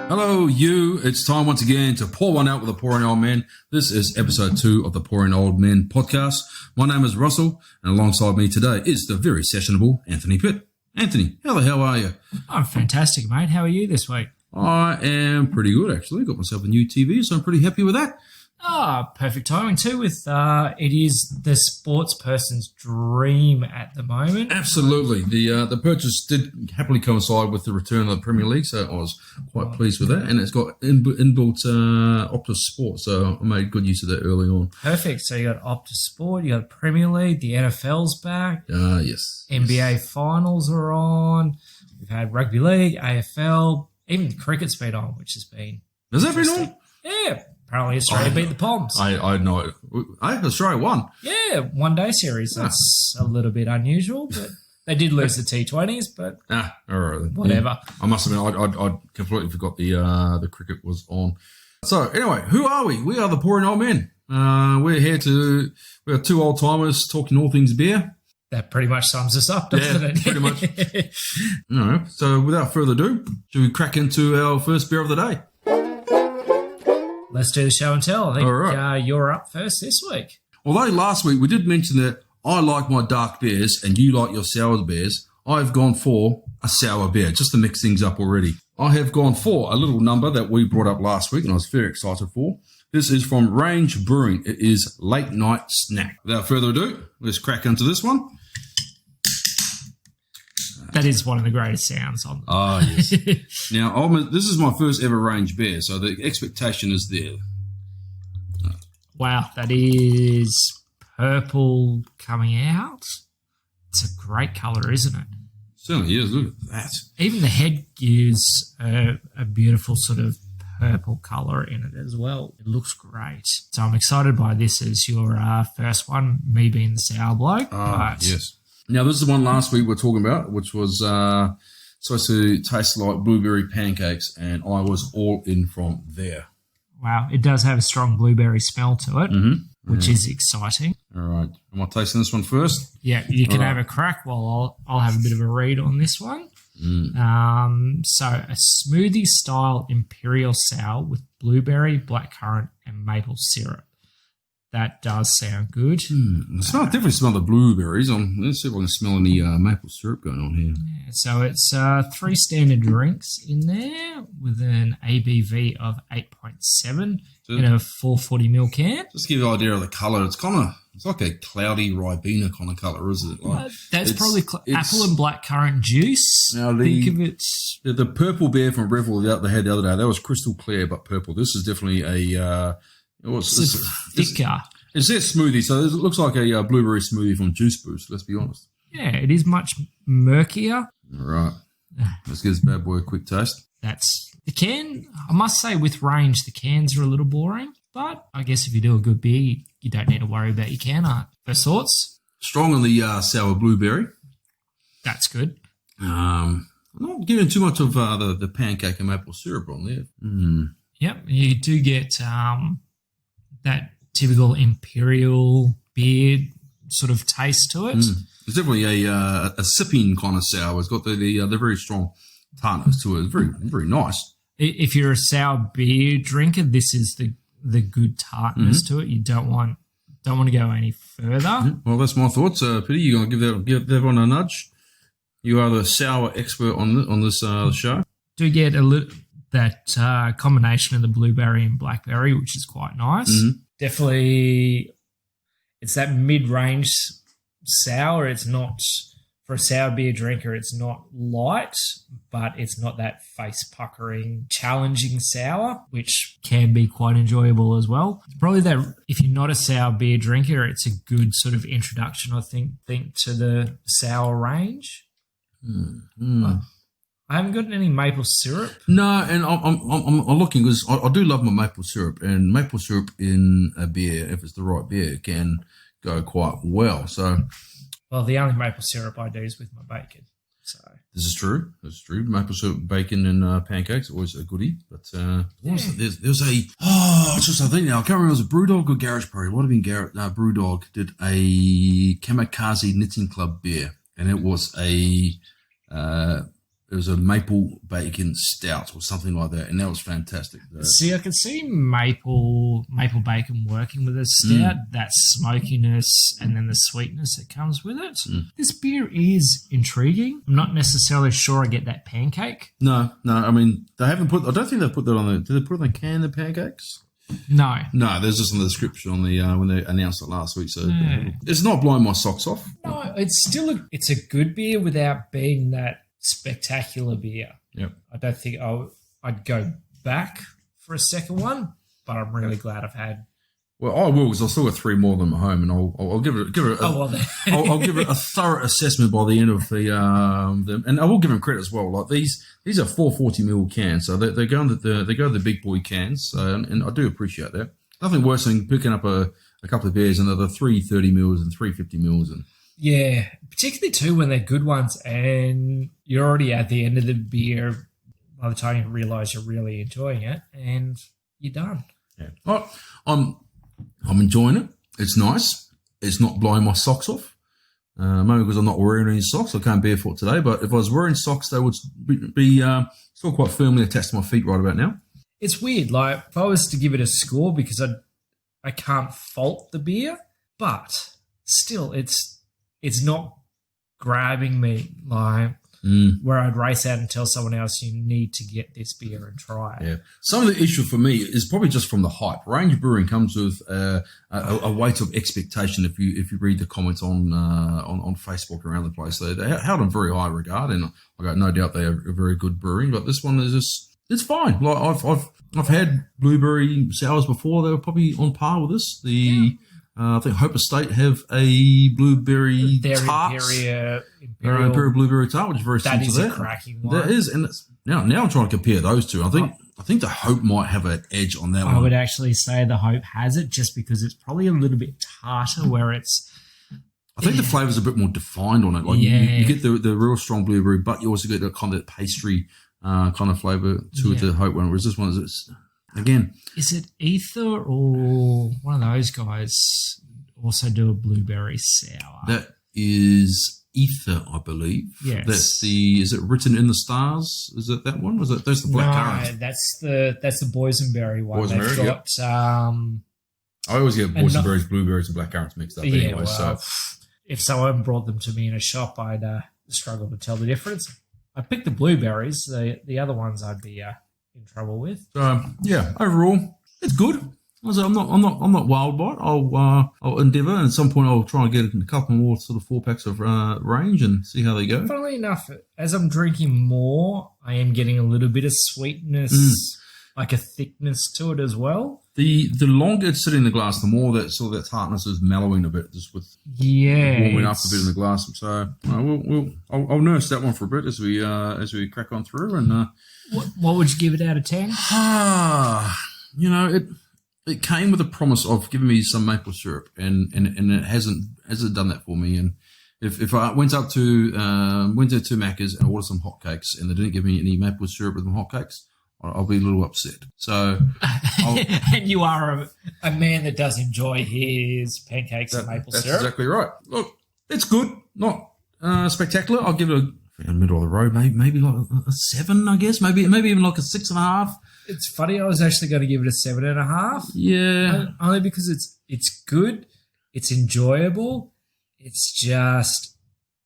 Hello, you. It's time once again to pour one out with the Pouring Old Men. This is episode 2 of the Pouring Old Men podcast. My name is Russell, and alongside me today is the very sessionable Anthony Pitt. Anthony, how the hell are you? I'm fantastic, mate. How are you this week? I am pretty good, actually. Got myself a new TV, so I'm pretty happy with that. Perfect timing too. With it is the sports person's dream at the moment. Absolutely. The purchase did happily coincide with the return of the Premier League, so I was quite pleased with that. And it's got inbuilt Optus Sport, so I made good use of that early on. Perfect. So you got Optus Sport, you got Premier League, the NFL's back. Yes. NBA finals are on. We've had rugby league, AFL, even the cricket's been on, which has been. Has that been on? Yeah. Apparently Australia beat the Poms. I know it. Australia won. Yeah, one-day series. That's a little bit unusual, but they did lose the T20s, but all right. whatever. Yeah. I must admit, I completely forgot the cricket was on. So anyway, who are we? We are the Pouring Old Men. We're two old-timers talking all things beer. That pretty much sums us up, doesn't it? Pretty much. All right. So without further ado, should we crack into our first beer of the day? Let's do the show and tell. I think all right. You're up first this week. Although last week we did mention that I like my dark beers and you like your sour beers, I've gone for a sour beer, just to mix things up already. I have gone for a little number that we brought up last week and I was very excited for. This is from Range Brewing. It is Late Night Snack. Without further ado, let's crack into this one. That is one of the greatest sounds on them. Ah, yes. Now, this is my first ever Range beer, so the expectation is there. Wow, that is purple coming out. It's a great colour, isn't it? Certainly is. Look at that. Even the head gives a beautiful sort of purple colour in it as well. It looks great. So I'm excited by this as your first one, me being the sour bloke. Yes. Now, this is the one last week we were talking about, which was supposed to taste like blueberry pancakes, and I was all in from there. Wow, it does have a strong blueberry smell to it, which is exciting. All right. Am I tasting this one first? Yeah, you can have a crack while I'll have a bit of a read on this one. So a smoothie-style imperial sour with blueberry, blackcurrant, and maple syrup. That does sound good. Definitely smell the blueberries. Let's see if I can smell any maple syrup going on here. Yeah, so it's 3 standard drinks in there with an ABV of 8.7 in a 440ml can. Just to give you an idea of the colour, it's like a cloudy Ribena kind of colour, isn't it? That's probably apple and blackcurrant juice. Now the purple beer from Breville that they had the other day, that was crystal clear but purple. This is definitely a... It's thicker. It's their smoothie, so it looks like a blueberry smoothie from Juice Boost, let's be honest. Yeah, it is much murkier. All right. Let's give this bad boy a quick taste. That's the can. I must say, with Range, the cans are a little boring, but I guess if you do a good beer, you don't need to worry about your can art. First thoughts? Strong on the sour blueberry. That's good. I'm not giving too much of the pancake and maple syrup on there. Yep, you do get that typical imperial beer sort of taste to it. It's definitely a sipping kind of sour. It's got the very strong tartness to it. It's very, very nice. If you're a sour beer drinker, this is the good tartness to it. You don't want to go any further. Well, that's my thoughts. Pity, you going to give that one a nudge? You are the sour expert on this show. Do get that combination of the blueberry and blackberry, which is quite nice. Definitely, it's that mid-range sour. It's not, for a sour beer drinker, it's not light, but it's not that face-puckering, challenging sour, which can be quite enjoyable as well. Probably that if you're not a sour beer drinker, it's a good sort of introduction, I think to the sour range. I haven't gotten any maple syrup. No, and I'm looking because I do love my maple syrup, and maple syrup in a beer, if it's the right beer, can go quite well. Well, the only maple syrup I do is with my bacon. So this is true. That's true. Maple syrup, bacon, and pancakes always a goodie. But there's just I think now I can't remember. It was a Brewdog or Garage Party. What have been Brewdog did a Kamikaze Knitting Club beer, and it was a It was a maple bacon stout or something like that, and that was fantastic. See, I can see maple bacon working with a stout, that smokiness and then the sweetness that comes with it. This beer is intriguing. I'm not necessarily sure I get that pancake. No. I mean, they haven't put. I don't think they've put that on the. Did they put it on the can? The pancakes? No. There's just in the description on the when they announced it last week. So it's not blowing my socks off. No, it's still it's a good beer without being that spectacular beer. Yep. I don't think I'd go back for a second one, but I'm really glad I've had. Well, I will, because I've still got 3 more of them at home, and I'll give it I'll give it a thorough assessment by the end of the them, and I will give them credit as well. Like these are 440ml cans, so they go the big boy cans, and I do appreciate that. Nothing worse than picking up a couple of beers and they're 330ml and 350ml and. Yeah, particularly too when they're good ones and you're already at the end of the beer by the time you realise you're really enjoying it and you're done. Yeah, I'm enjoying it. It's nice. It's not blowing my socks off. Maybe because I'm not wearing any socks. I can't barefoot today, but if I was wearing socks, they would be still quite firmly attached to my feet right about now. It's weird. Like if I was to give it a score, because I can't fault the beer, but still it's not grabbing me like where I'd race out and tell someone else you need to get this beer and try it. Yeah. Some of the issue for me is probably just from the hype. Range Brewing comes with a weight of expectation. If you read the comments on Facebook around the place, they held in very high regard, and I got no doubt they are a very good brewing. But this one is just it's fine. Like I've had blueberry sours before. They were probably on par with this. I think Hope Estate have a blueberry tart. Imperial blueberry tart, which is very similar to that. That is a cracking one. That is, and now I'm trying to compare those two. I think the Hope might have an edge on that one. I would actually say the Hope has it just because it's probably a little bit tartar where it's... I think the flavour's a bit more defined on it. Like you get the real strong blueberry, but you also get that kind of pastry kind of flavour to the Hope one, whereas this one is... Again, is it Ether or one of those guys also do a blueberry sour? That is Ether, I believe. Yes. Is it Written in the Stars? Is it that one? That's the black currant? That's the boysenberry one. Boysenberry, They've got I always get boysenberries, blueberries, and black currants mixed up anyway. Well, so if someone brought them to me in a shop, I'd struggle to tell the difference. I picked the blueberries. The other ones I'd be in trouble with. So overall, it's good. I'm not wild by it. I'll endeavour, and at some point I'll try and get a couple more sort of 4-packs of range and see how they go. Funnily enough, as I'm drinking more, I am getting a little bit of sweetness, like a thickness to it as well. The longer it's sitting in the glass, the more that sort of that tartness is mellowing a bit, just with warming up a bit in the glass. So I'll nurse that one for a bit as we crack on through. And what would you give it out of 10? It came with a promise of giving me some maple syrup, and it hasn't done that for me. And if I went to Macca's and ordered some hotcakes and they didn't give me any maple syrup with the hotcakes, I'll be a little upset. So, and you are a man that does enjoy his pancakes and maple syrup. That's exactly right. Look, it's good, not spectacular. I'll give it in the middle of the road, maybe like a 7, I guess. Maybe even like a 6.5. It's funny. I was actually going to give it a 7.5. Yeah, only because it's good, it's enjoyable. It's just,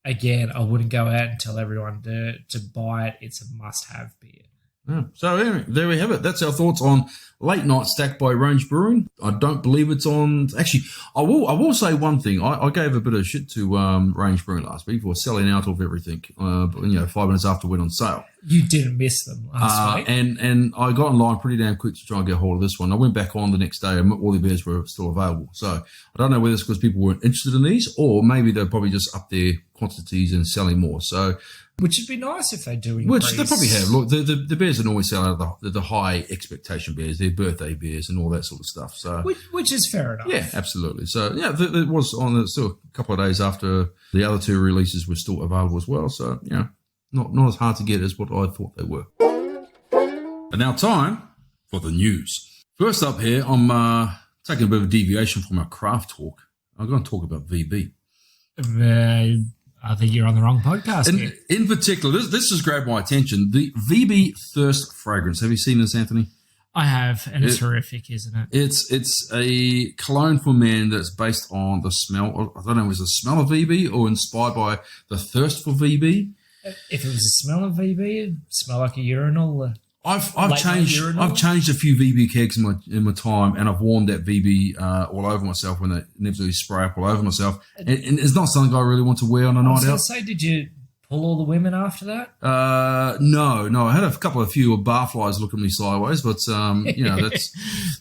again, I wouldn't go out and tell everyone to buy it. It's a must-have beer. Yeah. So anyway, there we have it. That's our thoughts on Late Night Stack by Range Brewing. I don't believe it's on. Actually, I will say one thing. I gave a bit of shit to Range Brewing last week for selling out of everything. 5 minutes after it went on sale. You didn't miss them last week. And I got online pretty damn quick to try and get a hold of this one. I went back on the next day and all the beers were still available. So I don't know whether it's because people weren't interested in these or maybe they're probably just up their quantities and selling more. So. Which would be nice if they do increase. Which they probably have. Look, the beers that always sell out of the high expectation beers, their birthday beers and all that sort of stuff. So which is fair enough. Yeah, absolutely. So yeah, it was on still a couple of days after the other 2 releases were still available as well. So not as hard to get as what I thought they were. And now time for the news. First up here, I'm taking a bit of a deviation from our craft talk. I'm going to talk about VB. I think you're on the wrong podcast. In particular, this has grabbed my attention. The VB Thirst fragrance. Have you seen this, Anthony? I have, and it's horrific, isn't it? It's a cologne for men that's based on the smell. I don't know, was the smell of VB or inspired by the thirst for VB? If it was the smell of VB, it'd smell like a urinal. I've changed a few VB kegs in my time, and I've worn that VB all over myself when they inevitably spray up all over myself. And it's not something I really want to wear on a night out. I was going to say, did you pull all the women after that? No. I had a few barflies look at me sideways, but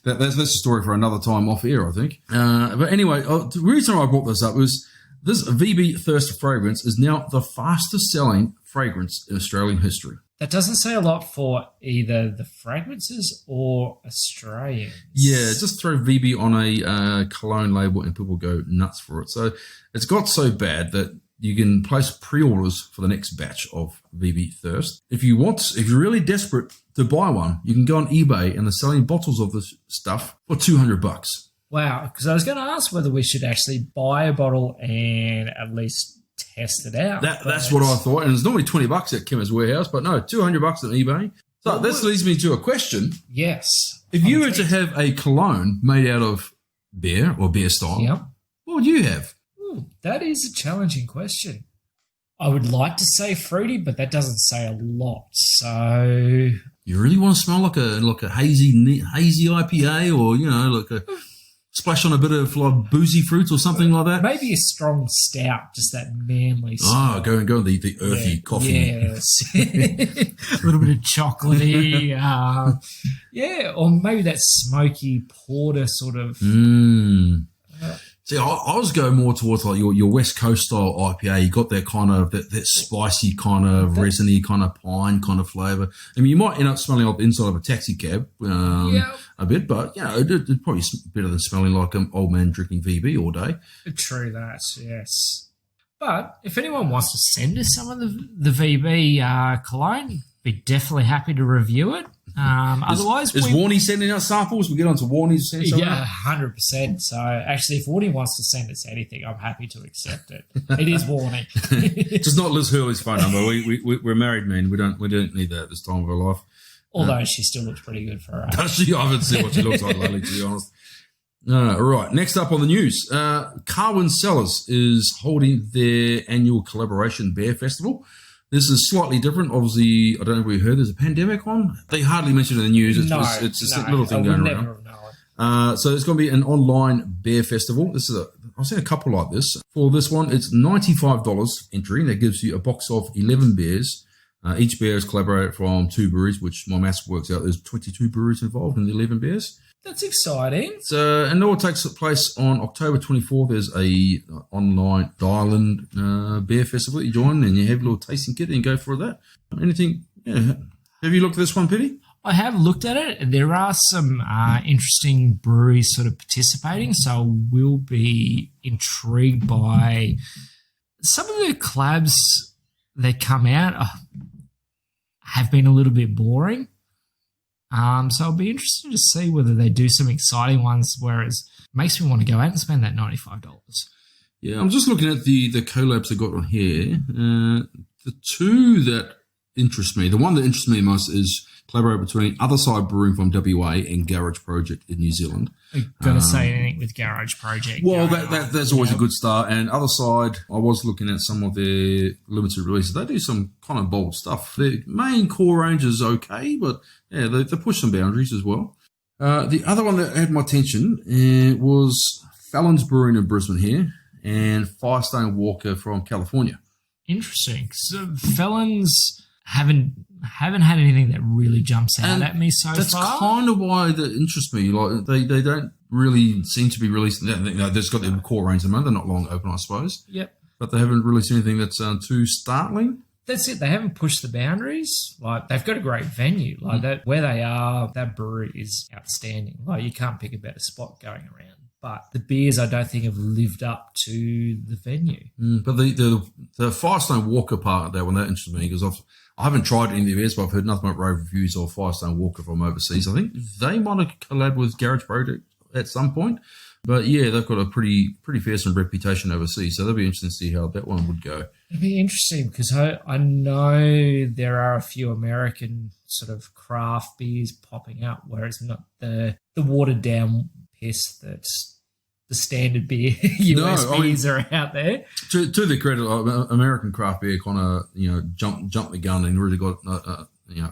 that's a story for another time off air, I think. But anyway, the reason I brought this up was this VB Thirst fragrance is now the fastest selling fragrance in Australian history. That doesn't say a lot for either the fragrances or Australians. Yeah, just throw VB on a cologne label and people go nuts for it. So it's got so bad that you can place pre-orders for the next batch of VB Thirst. If you're really desperate to buy one, you can go on eBay and they're selling bottles of this stuff for $200. Wow, because I was going to ask whether we should actually buy a bottle and at least test it out. That's what I thought, and it's normally $20 at Chemist Warehouse, but no, $200 on eBay. So this leads me to a question. Yes. If you were to have a cologne made out of beer or beer style, what would you have? That is a challenging question. I would like to say fruity, but that doesn't say a lot. So you really want to smell like a hazy IPA, or like a splash on a bit of like boozy fruits or something like that. Maybe a strong stout, just that manly smell. Oh, go the earthy coffee. Yes. A little bit of chocolatey. Or maybe that smoky porter sort of. See, I was going more towards like your West Coast style IPA. You got that kind of that spicy kind of resiny kind of pine kind of flavour. I mean, you might end up smelling like the inside of a taxi cab a bit, but it'd probably be better than smelling like an old man drinking VB all day. True that, yes. But if anyone wants to send us some of the VB cologne, be definitely happy to review it. Otherwise, is Warnie sending out samples? We get on to Warnie to send something. Yeah, 100%. So actually, if Warnie wants to send us anything, I'm happy to accept it. It is Warnie. Just not Liz Hurley's phone number. We're married men. We don't need that at this time of our life. Although she still looks pretty good for her age. Does she? I haven't seen what she looks like lately, to be honest. Right, next up on the news, Carwyn Cellars is holding their annual collaboration beer festival. This is slightly different. Obviously, I don't know if we heard there's a pandemic on. They hardly mention it in the news. It's just a little thing going around. So it's going to be an online beer festival. I've seen a couple like this. For this one, it's $95 entry. That gives you a box of 11 beers. Each beer is collaborated from 2 breweries, which my maths works out. There's 22 breweries involved in the 11 beers. That's exciting. And it all takes place on October 24th. There's a online dial-in beer festival that you join, and you have a little tasting kit and you go for that. Anything? Yeah. Have you looked at this one, Pity? I have looked at it. There are some interesting breweries sort of participating, so we'll be intrigued by some of the collabs that come out. Have been a little bit boring. So I'll be interested to see whether they do some exciting ones, whereas it makes me want to go out and spend that $95. Yeah, I'm just looking at the collabs they got on here. The two that interest me, the one that interests me most is collaborate between Other Side Brewing from WA and Garage Project in New Zealand. I'm going to say anything with Garage Project. Well, that's always a good start. And Other Side, I was looking at some of their limited releases. They do some kind of bold stuff. Their main core range is okay, but yeah, they push some boundaries as well. The other one that had my attention was Fallon's Brewing in Brisbane here and Firestone Walker from California. Interesting. So Fallon's haven't had anything that really jumps out at me so far. That's kind of why that interests me. Like they don't really seem to be releasing. They've got their core range at the moment. They're not long open, I suppose. Yep. But they haven't released anything that's too startling. That's it. They haven't pushed the boundaries. Like they've got a great venue. Like that where they are, that brewery is outstanding. Like you can't pick a better spot going around. But the beers, I don't think, have lived up to the venue. But the Firestone Walker part of that one, that interests me because I haven't tried any of the beers, but I've heard nothing but rave reviews of Firestone Walker from overseas. I think they might have collabed with Garage Project at some point. But yeah, they've got a pretty fearsome reputation overseas, so that'll be interesting to see how that one would go. It'd be interesting because I know there are a few American sort of craft beers popping up where it's not the watered down piss that's the standard beer US beers are out there. To their credit, American craft beer kind of jumped the gun and really got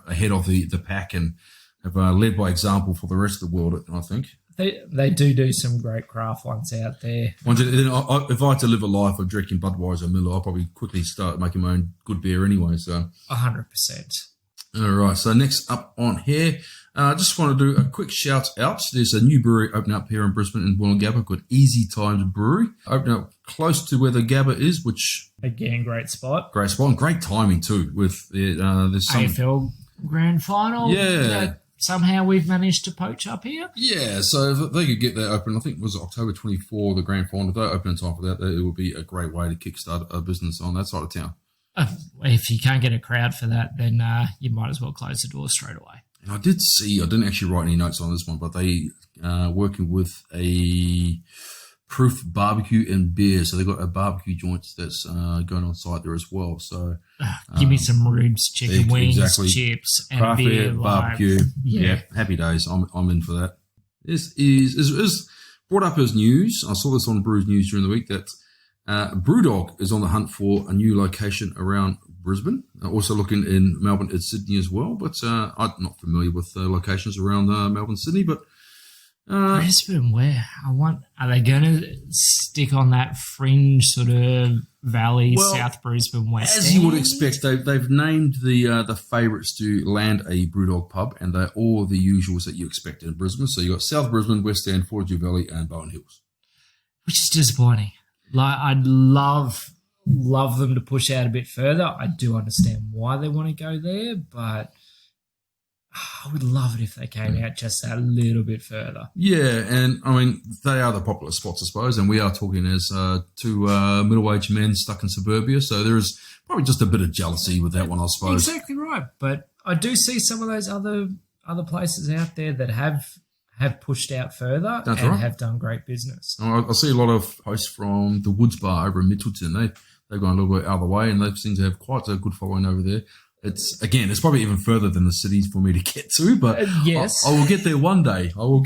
ahead of the pack and have led by example for the rest of the world. I think they do some great craft ones out there. If I had to live a life of drinking Budweiser or Miller, I'll probably quickly start making my own good beer anyway. So 100%. All right. So next up on here, I just want to do a quick shout out. There's a new brewery opening up here in Brisbane in Wollongabba called Easy Times Brewery. Opening up close to where the Gabba is, which again, great spot and great timing too. With there's some AFL Grand Final. Yeah. Somehow we've managed to poach up here. Yeah, so if they could get that open, I think it was October 24, the grand final. If they open in time for that, it would be a great way to kickstart a business on that side of town. If you can't get a crowd for that, then you might as well close the doors straight away. And I didn't actually write any notes on this one, but they working with a Proof Barbecue and Beer. So they've got a barbecue joint that's going on site there as well. So give me some ribs, chicken wings, exactly. Chips, and craft beer. Barbecue. Yeah, happy days. I'm in for that. This is brought up as news. I saw this on Brews News during the week that Brewdog is on the hunt for a new location around Brisbane. Also looking in Melbourne and Sydney as well. But I'm not familiar with locations around Melbourne, Sydney, but Brisbane, where? Are they going to stick on that fringe sort of valley, South Brisbane, West As End? you would expect, they've named the favourites to land a Brewdog pub, and they're all the usuals that you expect in Brisbane. So you've got South Brisbane, West End, Fortescue Valley, and Bowen Hills. Which is disappointing. Like, I'd love them to push out a bit further. I do understand why they want to go there, but I would love it if they came out just a little bit further. Yeah, and I mean, they are the popular spots, I suppose, and we are talking as two middle-aged men stuck in suburbia, so there is probably just a bit of jealousy with that one, I suppose. Exactly right, but I do see some of those other places out there that have pushed out further have done great business. I see a lot of posts from the Woods Bar over in Middleton. They've gone a little bit out of the way, and they seem to have quite a good following over there. It's probably even further than the cities for me to get to, but yes, I will get there one day. I'll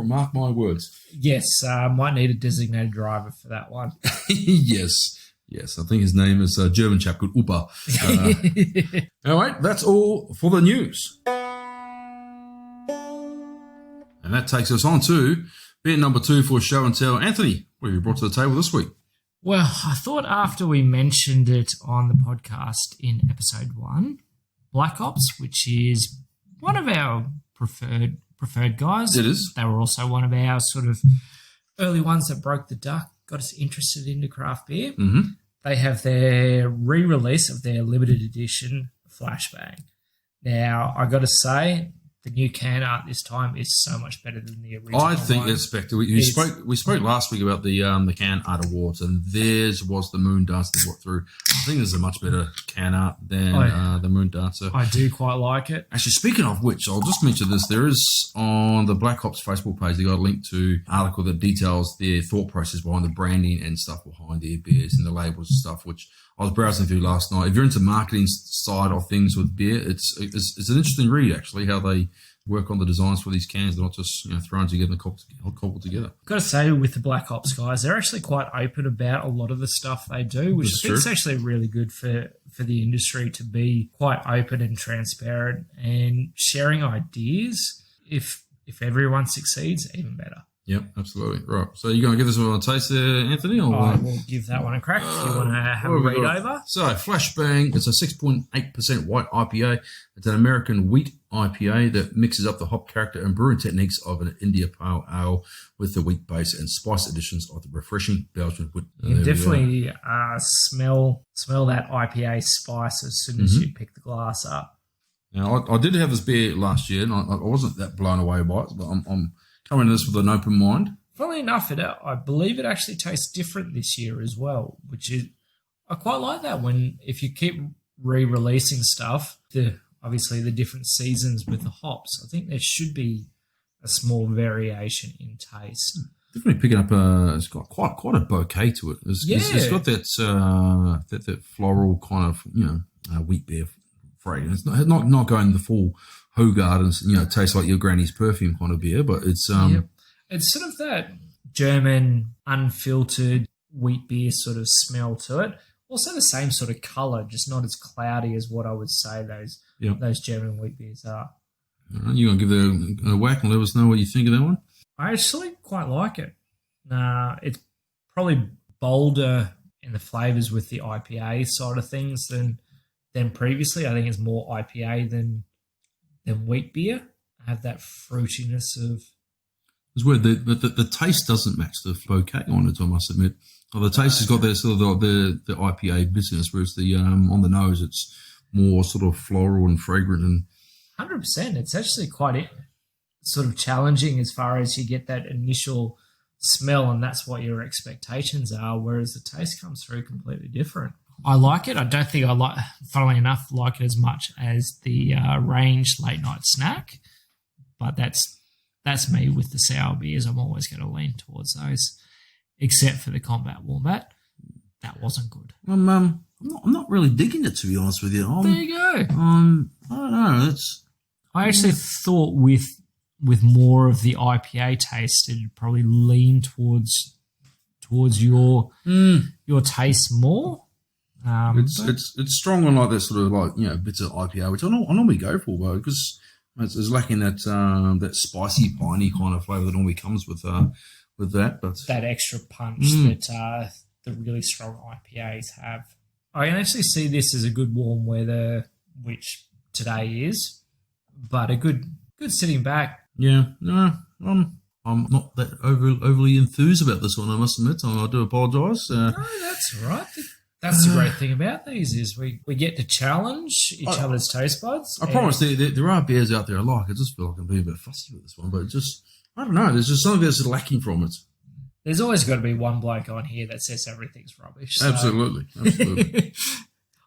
mark my words. Yes, might need a designated driver for that one. Yes. I think his name is a German chap called Uber. All right, that's all for the news. And that takes us on to beer number 2 for show and tell. Anthony, what have you brought to the table this week? Well, I thought after we mentioned it on the podcast in episode 1, Black Ops, which is one of our preferred guys. It is. They were also one of our sort of early ones that broke the duck, got us interested into craft beer. Mm-hmm. They have their re-release of their limited edition Flashbang. Now, I got to say, the new can art this time is so much better than the original. I think it's better. We spoke last week about the can art awards, and theirs was the Moon Dancer that got through. I think there's a much better can art than the Moon Dancer. I do quite like it. Actually, speaking of which, I'll just mention this. There is on the Black Ops Facebook page, they got a link to an article that details their thought process behind the branding and stuff behind their beers and the labels and stuff, which I was browsing through last night. If you're into marketing side of things with beer, it's an interesting read, actually, how they work on the designs for these cans. They're not just thrown together and cobbled together. I've got to say, with the Black Ops guys, they're actually quite open about a lot of the stuff they do, which I think is actually really good for the industry to be quite open and transparent and sharing ideas. If everyone succeeds, even better. Yep, absolutely. Right. So you're going to give this one a taste there, Anthony? Or I will give that one a crack if you want to have a read over. So Flashbang, it's a 6.8% white IPA. It's an American wheat IPA that mixes up the hop character and brewing techniques of an India Pale Ale with the wheat base and spice additions of the refreshing Belgian wheat. You definitely smell that IPA spice as soon as you pick the glass up. Now, I did have this beer last year, and I wasn't that blown away by it, but I'm coming to this with an open mind. Funnily enough, I believe it actually tastes different this year as well, which is, I quite like that if you keep re-releasing stuff, obviously the different seasons with the hops, I think there should be a small variation in taste. Definitely picking up it's got quite a bouquet to it. It's got that floral kind of, wheat beer fragrance. It's not going the full Hoegaarden, tastes like your granny's perfume kind of beer, but it's It's sort of that German unfiltered wheat beer sort of smell to it. Also the same sort of colour, just not as cloudy as what I would say those German wheat beers are. You're going to give it a whack and let us know what you think of that one? I actually quite like it. It's probably bolder in the flavours with the IPA side of things than previously. I think it's more IPA than wheat beer. I have that fruitiness of... It's weird. The taste doesn't match the bouquet on it, I must admit. The taste has got that sort of the IPA business, whereas the on the nose it's more sort of floral and fragrant. And 100%. It's actually quite sort of challenging as far as you get that initial smell, and that's what your expectations are, whereas the taste comes through completely different. I like it. I don't think I funnily enough, like it as much as the Range late night snack, but that's me with the sour beers. I'm always going to lean towards those, except for the Combat Wombat. That wasn't good. I'm not really digging it, to be honest with you. There you go. I don't know. I actually thought with more of the IPA taste, it'd probably lean towards your taste more. It's strong on like that sort of like bits of IPA, which I normally go for, though, because it's lacking that spicy piney kind of flavour that normally comes with that. But that extra punch that the really strong IPAs have. I can actually see this as a good warm weather, which today is, but a good sitting back. Yeah, no, I'm not that overly enthused about this one, I must admit. I do apologise. No, that's all right. That's the great thing about these is we get to challenge each other's taste buds. I promise there are beers out there I like. I just feel like I'm being a bit fussy with this one, but I don't know. There's just something that's lacking from it. There's always got to be one bloke on here that says everything's rubbish. So. Absolutely.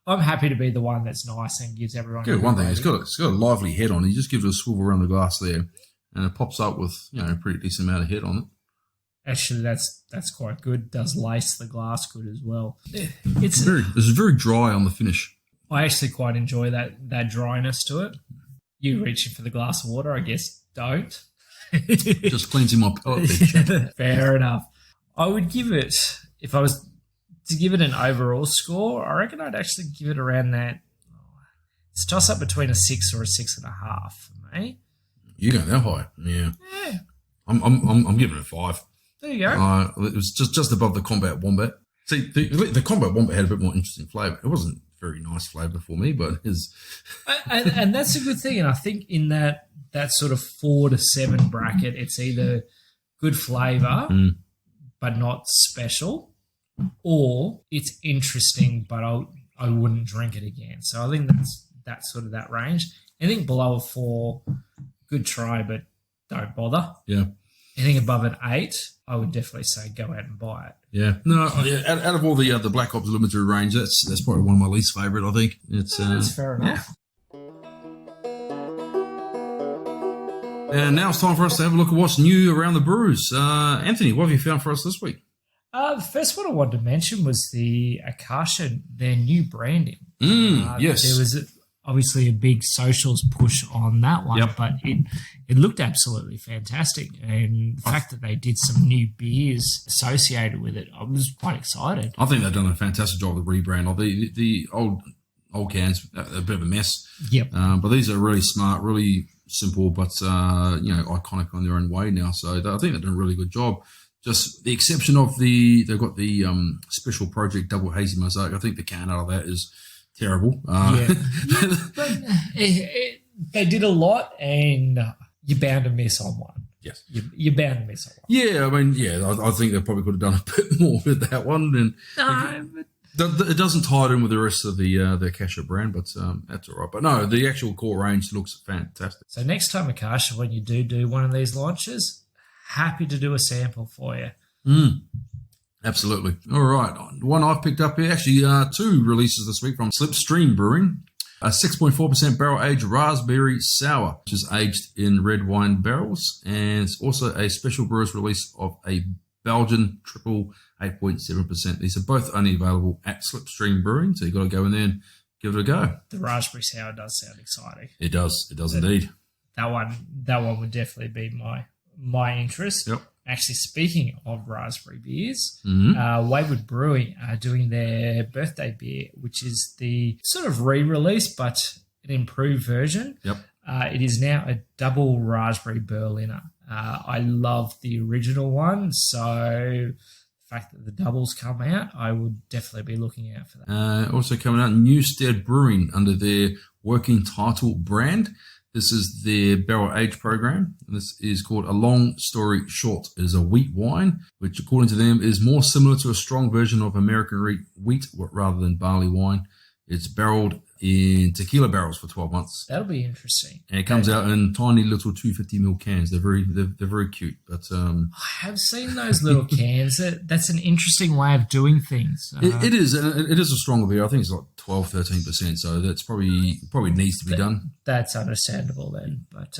I'm happy to be the one that's nice and gives everyone. Good one thing. It's got a lively head on it. You just give it a swivel around the glass there, and it pops up with a pretty decent amount of head on it. Actually, that's quite good. Does lace the glass good as well. It's very dry on the finish. I actually quite enjoy that dryness to it. You reaching for the glass of water, I guess. Don't. Just cleansing my palate. Fair enough. I would give it, if I was to give it an overall score, I reckon I'd actually give it around that. It's a toss up between a 6 or a 6.5 for me. You go that high, yeah. I'm giving it a 5. There you go. It was just above the Combat Wombat. See, the Combat Wombat had a bit more interesting flavour. It wasn't very nice flavour for me, but it's... and that's a good thing. And I think in that sort of 4 to 7 bracket, it's either good flavour but not special, or it's interesting but I wouldn't drink it again. So I think that's sort of that range. Anything below a 4, good try, but don't bother. Yeah. Anything above an 8, I would definitely say go out and buy it. Yeah. No, out of all the Black Ops Limited range, that's probably one of my least favourite, I think. That's fair enough. And now it's time for us to have a look at what's new around the brews. Anthony, what have you found for us this week? The first one I wanted to mention was the Akasha, their new branding. Yes. There was obviously a big socials push on that one, but it looked absolutely fantastic. And the fact that they did some new beers associated with it, I was quite excited. I think they've done a fantastic job with the rebrand. The old cans, a bit of a mess. Yep. But these are really smart, really simple, but iconic on their own way now. So I think they've done a really good job. Just the exception of they've got the Special Project Double Hazy Mosaic. I think the can out of that is terrible. But they did a lot, and you're bound to miss on one. Yes, you're bound to miss on one. Yeah, I mean, I think they probably could have done a bit more with that one. And it doesn't tie it in with the rest of the Akasha brand, but that's all right. But no, the actual core range looks fantastic. So next time, Akasha, when you do one of these launches, happy to do a sample for you. Absolutely. All right. One I've picked up here, actually 2 releases this week from Slipstream Brewing. A 6.4% barrel-aged raspberry sour, which is aged in red wine barrels. And it's also a special brewer's release of a Belgian triple 8.7%. These are both only available at Slipstream Brewing, so you've got to go in there and give it a go. The raspberry sour does sound exciting. It does indeed. That one would definitely be my interest. Yep. Actually, speaking of raspberry beers, Wayward Brewing are doing their birthday beer, which is the sort of re-release but an improved version. Yep. It is now a double raspberry Berliner. I love the original one, so the fact that the doubles come out, I would definitely be looking out for that. Also coming out, Newstead Brewing under their working title brand. This is their barrel age program. This is called A Long Story Short. It is a wheat wine, which according to them is more similar to a strong version of American wheat rather than barley wine. It's barreled in tequila barrels for 12 months. That'll be interesting. And it comes out in tiny little 250ml cans. They're very cute. But I have seen those little cans. That's an interesting way of doing things. It is. And it is a stronger beer. I think it's like 12-13%. So that's probably needs to be done. That's understandable then. But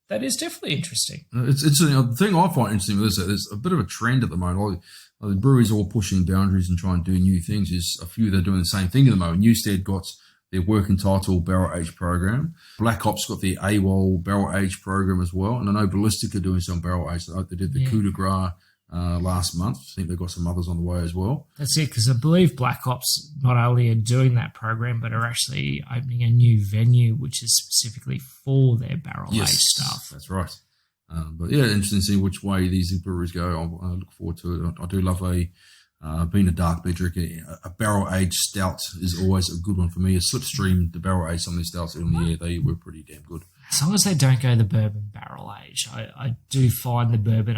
that is definitely interesting. It's the thing I find interesting with this. There's a bit of a trend at the moment. The breweries are all pushing boundaries and trying to do new things. There's a few that are doing the same thing at the moment. Newstead got their working title barrel age program. Black Ops got the AWOL barrel age program as well. And I know Ballistic are doing some barrel age. They did the Coup de Grace last month. I think they've got some others on the way as well. That's it, because I believe Black Ops not only are doing that program, but are actually opening a new venue which is specifically for their barrel age stuff. That's right. But yeah, interesting to see which way these breweries go. I look forward to it. I do love being a dark beer drinker. A barrel aged stout is always a good one for me. A Slipstream, the barrel aged some of these stouts in the year, they were pretty damn good. As long as they don't go the bourbon barrel age, I do find the bourbon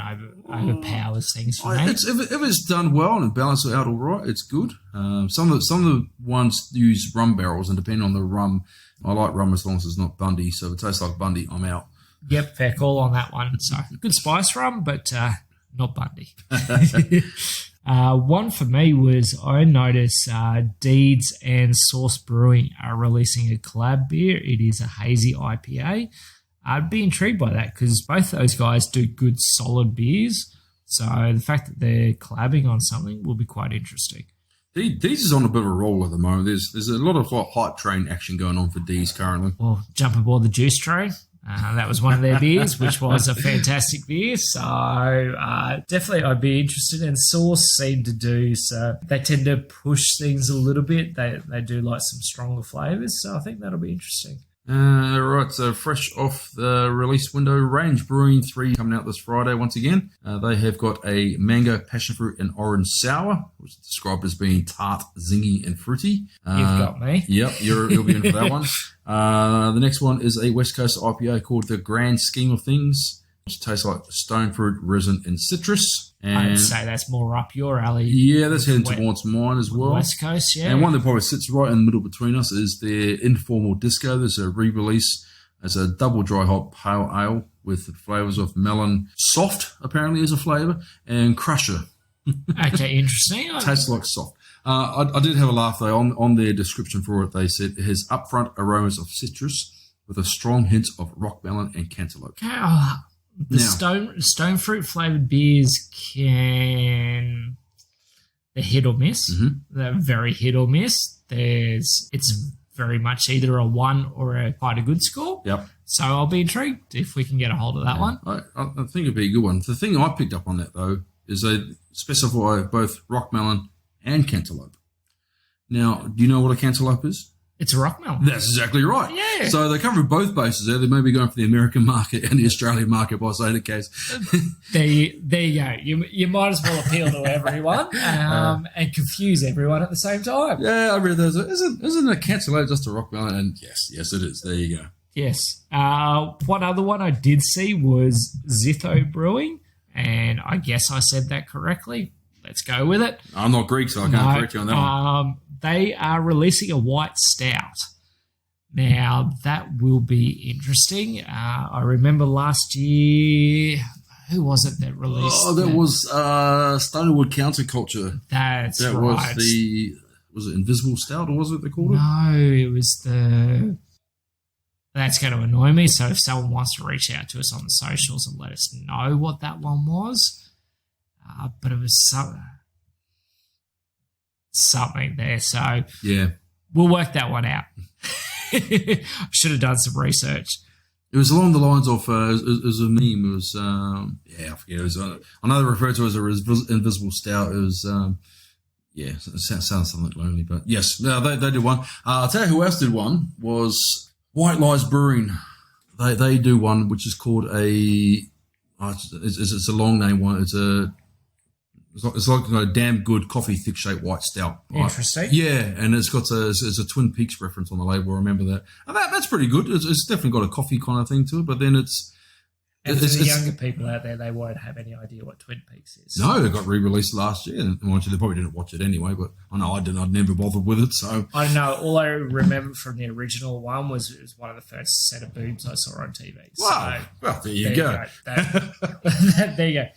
overpowers things for me. If it's done well and balanced out all right, it's good. Some of the ones use rum barrels, and depending on the rum, I like rum as long as it's not Bundy. So if it tastes like Bundy, I'm out. Yep, fair call on that one. So good spice rum, but not Bundy. One for me was I noticed Deeds and Source Brewing are releasing a collab beer. It is a hazy IPA. I'd be intrigued by that because both those guys do good solid beers. So the fact that they're collabing on something will be quite interesting. Dees is on a bit of a roll at the moment. There's a lot of hype train action going on for Dees currently. Well, jump aboard the juice train. That was one of their beers, which was a fantastic beer. So definitely I'd be interested. And Source seem to do so. They tend to push things a little bit. They do like some stronger flavours. So I think that'll be interesting. Right, so fresh off the release window, Range Brewing 3 coming out this Friday once again. They have got a mango, passion fruit, and orange sour, which is described as being tart, zingy, and fruity. You've got me. Yep, you'll be in for that one. The next one is a West Coast IPA called The Grand Scheme of Things, which tastes like stone fruit, resin, and citrus. And I'd say that's more up your alley. Yeah, that's heading towards mine as well. West Coast, yeah. And one that probably sits right in the middle between us is their Informal Disco. There's a re-release as a double dry hop pale ale with the flavours of melon, soft apparently is a flavour, and crusher. Okay, interesting. Tastes like soft. I did have a laugh though. On their description for it, they said it has upfront aromas of citrus with a strong hint of rock melon and cantaloupe. Stone fruit flavored beers they're hit or miss. Mm-hmm. They're very hit or miss. It's very much either a 1 or quite a good score. Yep. So I'll be intrigued if we can get a hold of that one. I think it'd be a good one. The thing I picked up on that though is they specify both rock melon and cantaloupe. Now, do you know what a cantaloupe is? It's a rock melon. That's exactly right. Yeah. So they're covering both bases there. They may be going for the American market and the Australian market by saying the case. There you go. You might as well appeal to everyone and confuse everyone at the same time. Yeah, I read those. Isn't a cantaloupe just a rock melon? And yes, it is. There you go. Yes. One other one I did see was Zitho Brewing, and I guess I said that correctly. Let's go with it. I'm not Greek, so I can't correct you on that one. They are releasing a white stout. Now, that will be interesting. I remember last year, who was it that released that? Was Stonewood Counterculture. That right. Was Was it Invisible Stout or was it they called it? No, it was the. That's going to annoy me. So if someone wants to reach out to us on the socials and let us know what that one was, but it was something there. So yeah, we'll work that one out. Should have done some research. It was along the lines of it was a meme. It was I forget. It was I know they refer to it as a Invisible Stout. It was it sounds something lonely, but yes, no, they did one. I'll tell you who else did one was White Lies Brewing. They do one which is called it's a long name one. It's like a damn good coffee thick shaped white stout. Interesting. Yeah, and it's got it's a Twin Peaks reference on the label. I remember that. And that's pretty good. It's definitely got a coffee kind of thing to it. But then and for the younger people out there, they won't have any idea what Twin Peaks is. No, it got re-released last year. And mind you, they probably didn't watch it anyway. But I know I didn't. I'd never bothered with it. So I don't know. All I remember from the original one was it was one of the first set of boobs I saw on TV. Wow. So, well, there you go. There you go.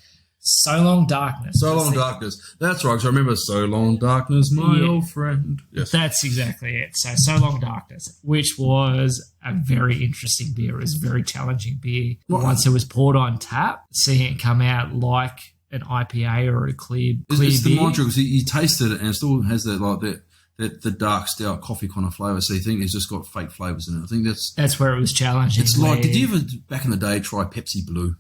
So Long Darkness. So Long Darkness. That's right. So I remember So Long Darkness, my old friend. Yes. That's exactly it. So Long Darkness, which was a very interesting beer. It was a very challenging beer. Once it was poured on tap, seeing it come out like an IPA or a clear beer. It's the mantra because you tasted it and it still has that the dark stout coffee kind of flavour. So you think it's just got fake flavours in it. I think that's where it was challenging. It's like, did you ever back in the day try Pepsi Blue?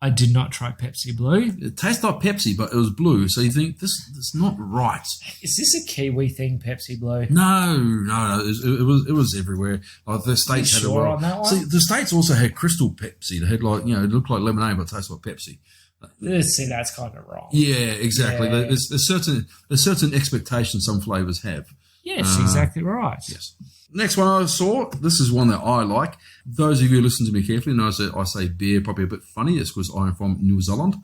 I did not try Pepsi Blue. It tastes like Pepsi, but it was blue. So you think this not right. Is this a Kiwi thing, Pepsi Blue? No. It was everywhere. Like the States had sure on that one? See, the States also had Crystal Pepsi. They had it looked like lemonade, but it tastes like Pepsi. See, that's kind of wrong. Yeah, exactly. Yeah. There's certain expectations some flavours have. Yes, exactly right. Yes. Next one I saw, this is one that I like. Those of you who listen to me carefully know that I say beer probably a bit funny. It's because I'm from New Zealand.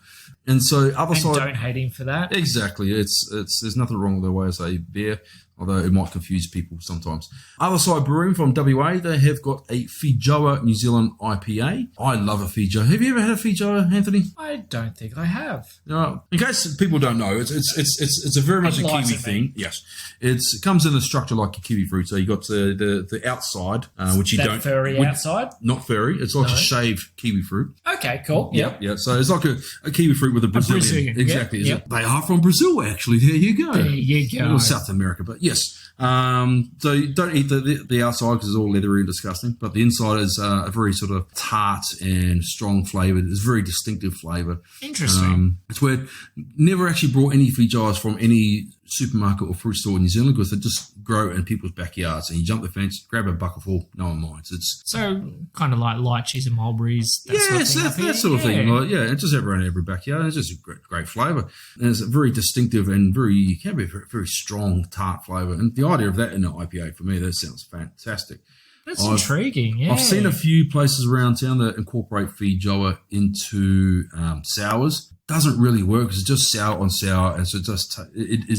And so don't hate him for that. Exactly. There's nothing wrong with the way I say beer, although it might confuse people sometimes. Other Side Brewing from WA, they have got a Fijoa New Zealand IPA. I love a Fijoa. Have you ever had a Fijoa, Anthony? I don't think I have. In case people don't know, it's a very much a Kiwi thing. Yes, it comes in a structure like a kiwi fruit. So you got the outside, which you don't furry outside. Not furry. It's like a shaved kiwi fruit. Okay, cool. Yep. So it's like a kiwi fruit with a Brazilian. Exactly. Yep. They are from Brazil, actually. There you go. There you go. Little South America, but yes. So you don't eat the outside because it's all leathery and disgusting, but the inside is a very sort of tart and strong flavoured. It's very distinctive flavour. Interesting. It's weird. Never actually brought any Fijoas from any supermarket or fruit store in New Zealand because they just grow in people's backyards and you jump the fence, grab a bucketful, no one minds. It's so kind of like lychees and mulberries. That sort of thing. Like, it's just around every backyard. It's just a great flavour. And it's very distinctive and can be a very, very strong tart flavour. And the idea of that in an IPA for me, that sounds fantastic. That's intriguing, yeah. I've seen a few places around town that incorporate Fijoa into sours. Doesn't really work because it's just sour on sour, and so it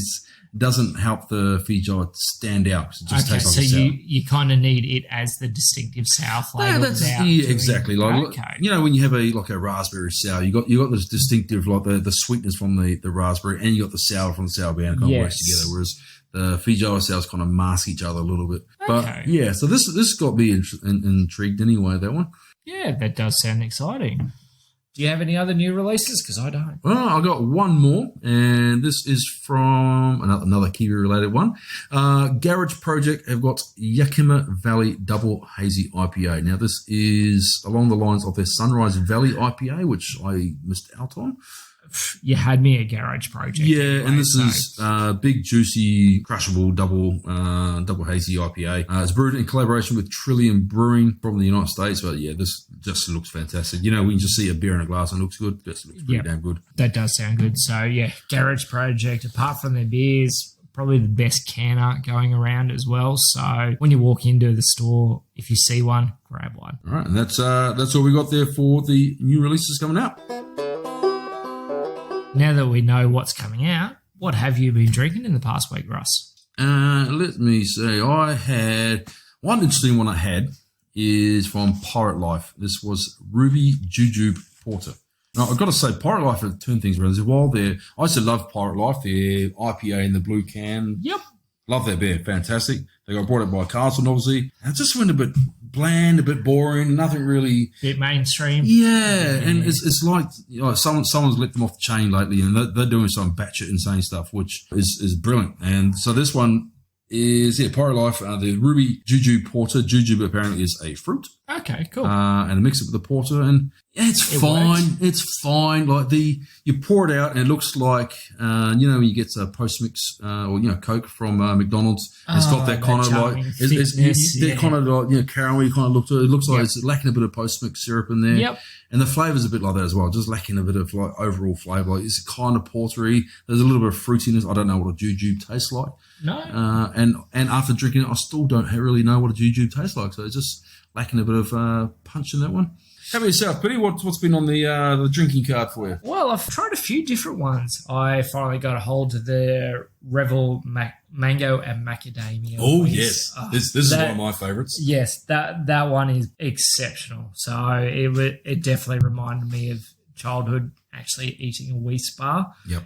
doesn't help the Fijoa stand out. It just tastes like a sour. you kind of need it as the distinctive sour flavour. Exactly. Like when you have a raspberry sour, you got this distinctive the sweetness from the raspberry, and you got the sour from the sour beer, and kind of works together. Whereas the Fijoa sours kind of mask each other a little bit. But so this got me intrigued anyway. That one. Yeah, that does sound exciting. Do you have any other new releases? Because I don't. Well, I got one more, and this is from another Kiwi-related one. Garage Project have got Yakima Valley Double Hazy IPA. Now, this is along the lines of their Sunrise Valley IPA, which I missed out on. You had me at Garage Project. Yeah, anyway, and this is big, juicy, crushable double hazy IPA. It's brewed in collaboration with Trillium Brewing from the United States. But yeah, this just looks fantastic. We can just see a beer in a glass and it looks good. This looks pretty damn good. That does sound good. So yeah, Garage Project, apart from their beers, probably the best can art going around as well. So when you walk into the store, if you see one, grab one. All right, and that's all we got there for the new releases coming out. Now that we know what's coming out, what have you been drinking in the past week, Russ? Let me see. I had one interesting one. I had is from Pirate Life. This was Ruby Jujube Porter. Now, I've got to say, Pirate Life have turned things around. I used to love Pirate Life, their IPA in the blue can. Yep. Love that beer. Fantastic. They got brought up by Carlson, obviously. And it just went a bit bland, a bit boring, nothing really. Bit mainstream. Yeah, and it's like someone's let them off the chain lately, and they're doing some batshit insane stuff, which is brilliant. And so this one is Pyro Life, the Ruby Juju Porter. Juju apparently is a fruit. Okay, cool. And I mix it with the porter, and it's fine. Works. It's fine. Like you pour it out, and it looks like when you get a post mix or Coke from McDonald's. It's got that kind of like that kind of like caramel kind of look to it. It looks like it's lacking a bit of post mix syrup in there. Yep. And the flavour's a bit like that as well, just lacking a bit of like overall flavour. Like it's kind of portery. There's a little bit of fruitiness. I don't know what a jujube tastes like. No. And after drinking it, I still don't really know what a jujube tastes like. So it's just lacking a bit of punch in that one. How about yourself, Pity? What's been on the drinking card for you? Well, I've tried a few different ones. I finally got a hold of the Revel Mango and Macadamia. Oh, yes. This is one of my favourites. Yes, that one is exceptional. So it definitely reminded me of childhood, actually eating a Wheat bar. Yep.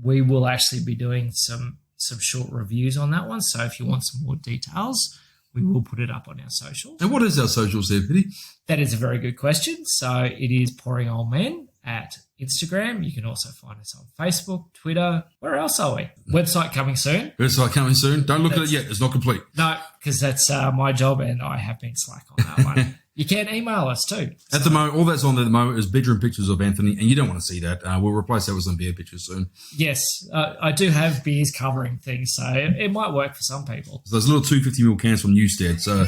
We will actually be doing some short reviews on that one. So if you want some more details, we will put it up on our socials. And what is our socials there, Pity? That is a very good question. So it is Pouring Old Men at Instagram. You can also find us on Facebook, Twitter. Where else are we? Website coming soon. Website coming soon. Don't look at it yet. It's not complete. No, because that's my job and I have been slack on that one. You can email us too. At the moment, all that's on there at the moment is bedroom pictures of Anthony, and you don't want to see that. We'll replace that with some beer pictures soon. Yes, I do have beers covering things, so it might work for some people. So there's little 250ml cans from Newstead. So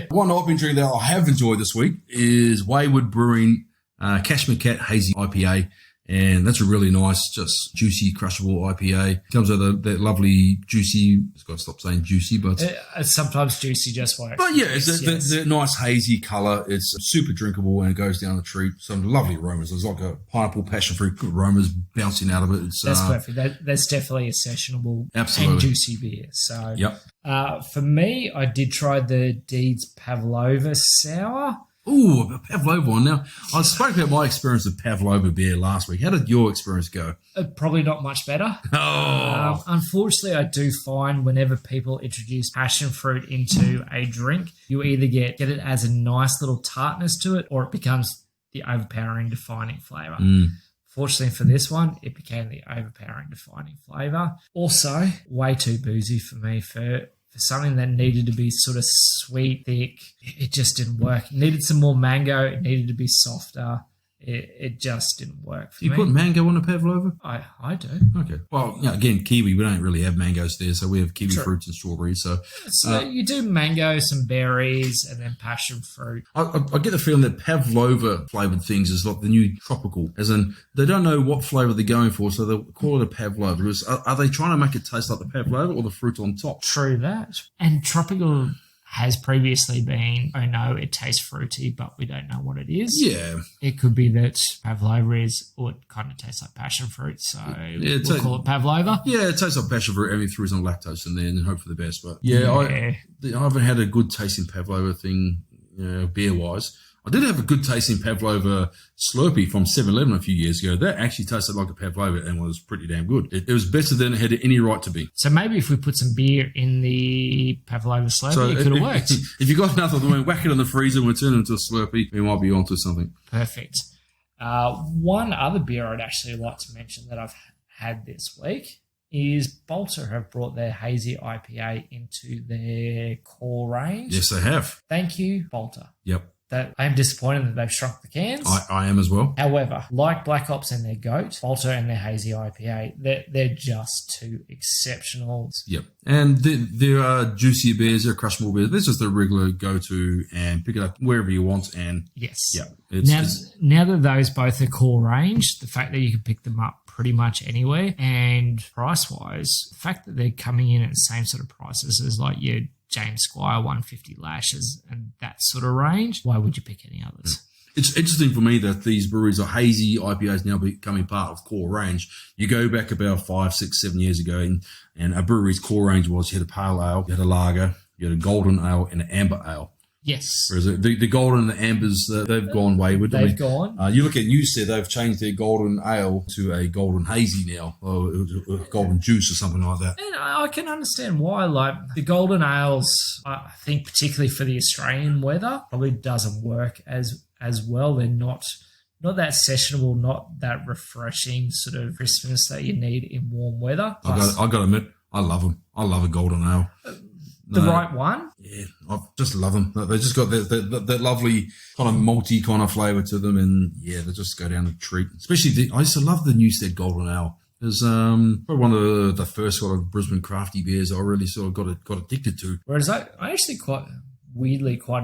one I've been drinking that I have enjoyed this week is Wayward Brewing Cashmere Cat Hazy IPA. And that's a really nice, just juicy, crushable IPA. Comes with that lovely juicy, I've got to stop saying juicy, but... sometimes juicy just works. But yeah, it's the nice hazy colour. It's super drinkable and it goes down the treat. Some lovely aromas. There's like a pineapple, passion fruit aromas bouncing out of it. That's perfect. That's definitely a sessionable and juicy beer. So yep. For me, I did try the Deeds Pavlova Sour. Ooh, a Pavlova one. Now, I spoke about my experience with Pavlova beer last week. How did your experience go? Probably not much better. Oh. Unfortunately, I do find whenever people introduce passion fruit into a drink, you either get it as a nice little tartness to it or it becomes the overpowering defining flavour. Fortunately for this one, it became the overpowering defining flavour. Also, way too boozy for me for something that needed to be sort of sweet, thick. It just didn't work. It needed some more mango. It needed to be softer. It just didn't work for me. You put mango on a Pavlova? I do. Okay. Well, again, kiwi. We don't really have mangoes there, so we have kiwi fruits and strawberries. So you do mango, some berries, and then passion fruit. I get the feeling that Pavlova flavoured things is like the new tropical, as in they don't know what flavour they're going for, so they'll call it a Pavlova. Are they trying to make it taste like the Pavlova or the fruit on top? True that. And tropical has previously been, oh no, it tastes fruity, but we don't know what it is. Yeah. It could be that Pavlova is, or it kind of tastes like passion fruit, so we'll call it Pavlova. Yeah, it tastes like passion fruit. Everything threw some lactose in there and hope for the best. But I haven't had a good tasting Pavlova thing, beer-wise. I did have a good tasting Pavlova Slurpee from 7-Eleven a few years ago. That actually tasted like a Pavlova and was pretty damn good. It was better than it had any right to be. So maybe if we put some beer in the Pavlova Slurpee, it could have worked. If you got nothing, then whack it in the freezer and we'll turn it into a Slurpee. We might be onto something. Perfect. One other beer I'd actually like to mention that I've had this week is Bolter have brought their hazy IPA into their core range. Yes, they have. Thank you, Bolter. Yep. I am disappointed that they've shrunk the cans. I am as well. However, like Black Ops and their Goat, Bolter and their hazy IPA, they're just too exceptional. Yep. And there are juicier beers, there are crushable beers. This is the regular go-to and pick it up wherever you want. And yes. Yeah. Now that those both are core range, the fact that you can pick them up pretty much anywhere and price-wise, the fact that they're coming in at the same sort of prices as like your James Squire 150 lashes and that sort of range, why would you pick any others? It's interesting for me that these breweries are hazy IPAs now becoming part of core range. You go back about 5, 6, 7 years ago and a brewery's core range was you had a pale ale, you had a lager, you had a golden ale and an amber ale. Yes. Whereas the golden and the ambers, they've gone wayward. They've gone. You look at Newstead, they've changed their golden ale to a golden hazy now, or golden juice or something like that. And I can understand why. Like the golden ales, I think particularly for the Australian weather, probably doesn't work as well. They're not that sessionable, not that refreshing sort of crispness that you need in warm weather. I got to admit, I love them. I love a golden ale. The right one? Yeah, I just love them. They just got that lovely kind of malty kind of flavour to them, and yeah, they just go down a treat. Especially, I used to love the Newstead Golden Ale. It was probably one of the first sort of Brisbane crafty beers I really sort of got addicted to. Whereas I actually quite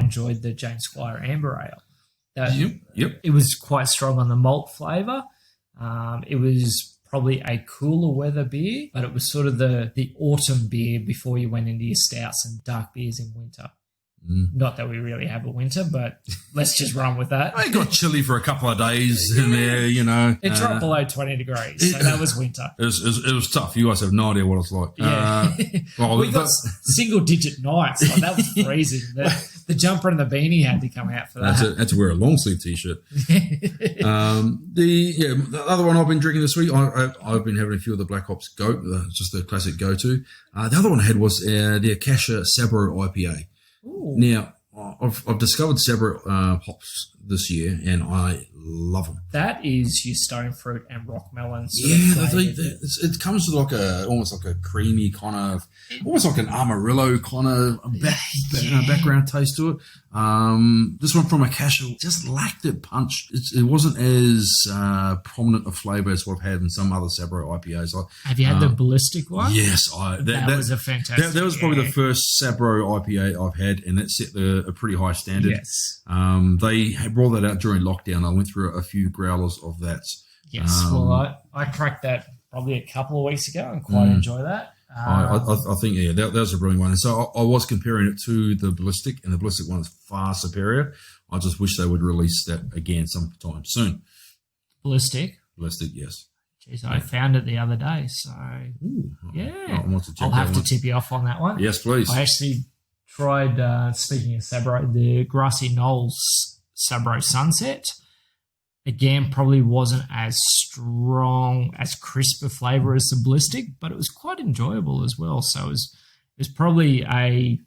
enjoyed the James Squire Amber Ale. Yep. It was quite strong on the malt flavour. It was probably a cooler weather beer, but it was sort of the autumn beer before you went into your stouts and dark beers in winter. Not that we really have a winter, but let's just run with that. It got chilly for a couple of days in there, you know. It dropped below 20 degrees, so that was winter. It was tough. You guys have no idea what it's like. Yeah. We got single-digit nights. Like, that was freezing. The jumper and the beanie had to come out for that. That's to wear a long-sleeve T-shirt. The other one I've been drinking this week, I've been having a few of the Black Hops Goat, just the classic go-to. The other one I had was the Akasha Sabro IPA. Ooh. Now, I've discovered Sabro hops this year, and I love them. That is your stone fruit and rock melon. It comes with almost like a creamy kind of, almost like an Amarillo kind of background taste to it. This one from Akasha just lacked that punch. It wasn't as prominent a flavour as what I've had in some other Sabro IPAs. Have you had the ballistic one? Yes, that was a fantastic. That was probably the first Sabro IPA I've had, and it set a pretty high standard. Yes. They brought that out during lockdown. I went through a few growlers of that. Yes, I cracked that probably a couple of weeks ago and quite enjoy that. I think, that was a brilliant one. And so I was comparing it to the ballistic, and the ballistic one is far superior. I just wish they would release that again sometime soon. Ballistic, yes. Jeez, I found it the other day, so I'll have to tip you off on that one. Yes, please. I actually tried, speaking of Sabro, the Grassy Knolls Sabro Sunset. Again, probably wasn't as strong, as crisp a flavour as the ballistic, but it was quite enjoyable as well. So it was probably the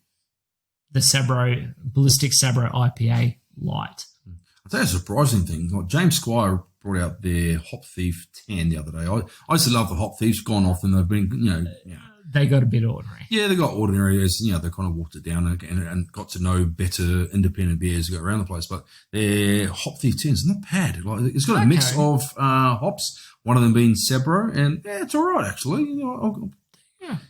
ballistic Sabro IPA light. I'll tell you a surprising thing. Like James Squire brought out their Hop Thief 10 the other day. I used to love the Hop Thieves. Gone off, and they've been, They got a bit ordinary. Yeah, they got ordinary as, they kind of walked it down and got to know better independent beers go around the place. But their Hop Thief 10 is not bad. Like, it's got a mix of hops, one of them being Sabro, and it's all right, actually.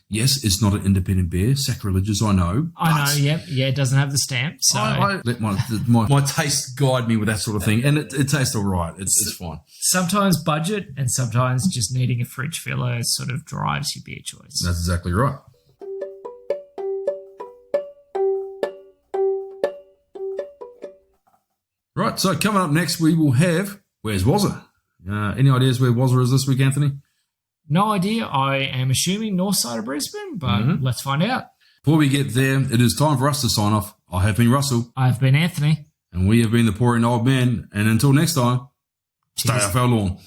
Yes, it's not an independent beer. Sacrilegious, I know. It doesn't have the stamp. So I let my taste guide me with that sort of thing, and it tastes all right. It's fine. Sometimes budget, and sometimes just needing a fridge filler sort of drives your beer choice. That's exactly right. Right, so coming up next, we will have Where's Wazza? Any ideas where Wazza is this week, Anthony? No idea. I am assuming north side of Brisbane, but let's find out. Before we get there, it is time for us to sign off. I have been Russell. I've been Anthony. And we have been the Pouring Old Men. And until next time, stay off our lawn.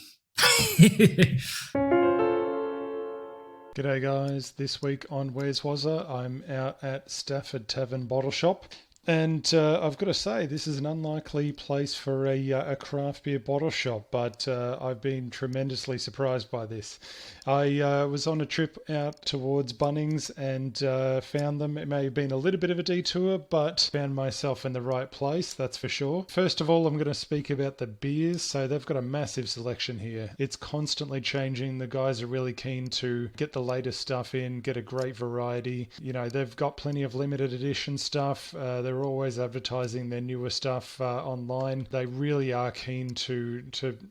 G'day guys. This week on Where's Wazza, I'm out at Stafford Tavern Bottle Shop. And I've got to say, this is an unlikely place for a craft beer bottle shop, but I've been tremendously surprised by this. I was on a trip out towards Bunnings and found them. It may have been a little bit of a detour, but found myself in the right place, that's for sure. First of all, I'm going to speak about the beers. So they've got a massive selection here. It's constantly changing. The guys are really keen to get the latest stuff in, get a great variety. They've got plenty of limited edition stuff. They're always advertising their newer stuff online. They really are keen to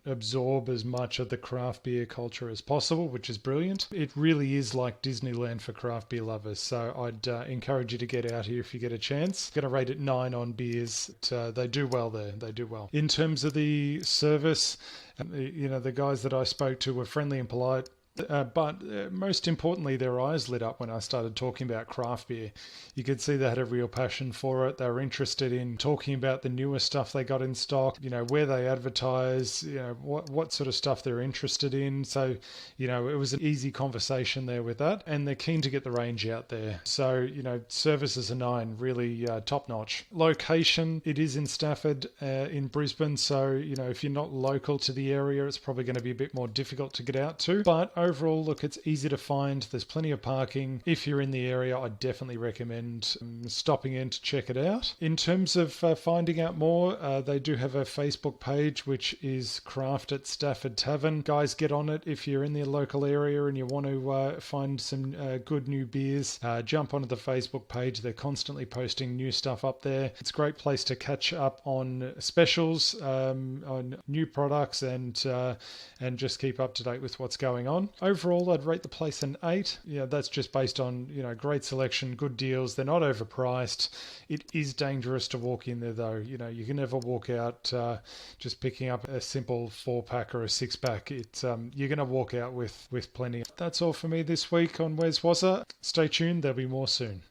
absorb as much of the craft beer culture as possible, which is brilliant. It really is like Disneyland for craft beer lovers. So I'd encourage you to get out here if you get a chance. Going to rate it 9 on beers. They do well there. They do well. In terms of the service, the guys that I spoke to were friendly and polite. But most importantly, their eyes lit up when I started talking about craft beer. You could see they had a real passion for it. They were interested in talking about the newer stuff they got in stock, where they advertise, what sort of stuff they're interested in. So, it was an easy conversation there with that. And they're keen to get the range out there. So, service is a 9, really top notch. Location, it is in Stafford, in Brisbane. So, if you're not local to the area, it's probably going to be a bit more difficult to get out to. But overall, look, it's easy to find. There's plenty of parking. If you're in the area, I definitely recommend stopping in to check it out. In terms of finding out more, they do have a Facebook page, which is Craft at Stafford Tavern. Guys, get on it if you're in the local area and you want to find some good new beers. Jump onto the Facebook page. They're constantly posting new stuff up there. It's a great place to catch up on specials, on new products, and just keep up to date with what's going on. Overall, I'd rate the place an 8. That's just based on, great selection, good deals. They're not overpriced. It is dangerous to walk in there, though. You can never walk out just picking up a simple 4-pack or a 6-pack. You're going to walk out with plenty. That's all for me this week on Where's Wazza. Stay tuned. There'll be more soon.